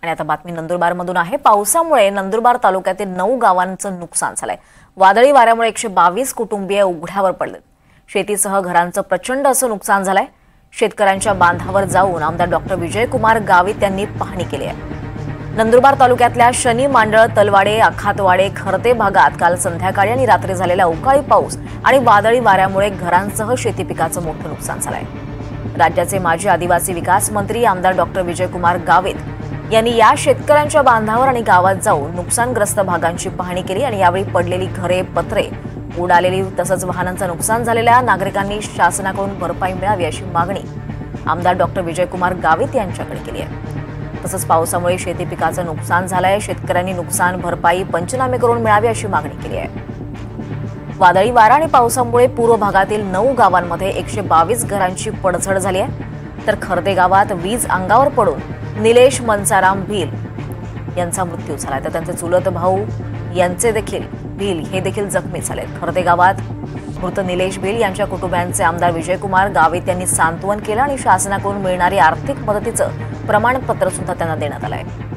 आणि आता बातमी नंदुरबारमधून आहे। पावसामुळे नंदुरबार तालुक्यातील 9 गावांचं नुकसान झालंय। वादळी वाऱ्यामुळे 122 कुटुंबीय उघड्यावर पडलेत। शेतीसह घरांचं प्रचंड असं नुकसान झालंय। शेतकऱ्यांच्या बांधावर जाऊन आमदार डॉक्टर विजयकुमार गावित यांनी पाहणी केली आहे। नंदुरबार तालुक्यातल्या शनी, मांडळ, तलवाडे, आखातवाडे, खरते भागात काल संध्याकाळी आणि रात्री झालेल्या अवकाळी पाऊस आणि वादळी वाऱ्यामुळे घरांसह शेती पिकाचं मोठं नुकसान झालंय। राज्याचे माजी आदिवासी विकास मंत्री आमदार डॉक्टर विजयकुमार गावित यांनी या शेतकऱ्यांच्या बांधावर आणि गावात जाऊन नुकसानग्रस्त भागांची पाहणी केली आणि यावेळी पडलेली घरे, पत्रे उडालेली तसंच वाहनांचं नुकसान झालेल्या नागरिकांनी शासनाकडून भरपाई मिळावी अशी मागणी आमदार डॉक्टर विजयकुमार गावित यांच्याकडे केली आहे। तसंच पावसामुळे शेती पिकाचं नुकसान झालंय। शेतकऱ्यांनी नुकसान भरपाई पंचनामे करून मिळावी अशी मागणी केली आहे। वादळी वारा आणि पावसामुळे पूर्व भागातील 9 गावांमध्ये 122 घरांची पडझड झाली आहे। तर खर्दे गावात वीज अंगावर पडून निलेश मनसाराम भील यांचा मृत्यू झाला। तर त्यांचे चुलत भाऊ यांचे देखील भील हे देखील जखमी झाले। खर्दे गावात मृत निलेश भील यांच्या कुटुंबियांचे आमदार विजयकुमार गावित यांनी सांत्वन केलं आणि शासनाकडून मिळणारी आर्थिक मदतीचं प्रमाणपत्र सुद्धा त्यांना देण्यात आलं आहे।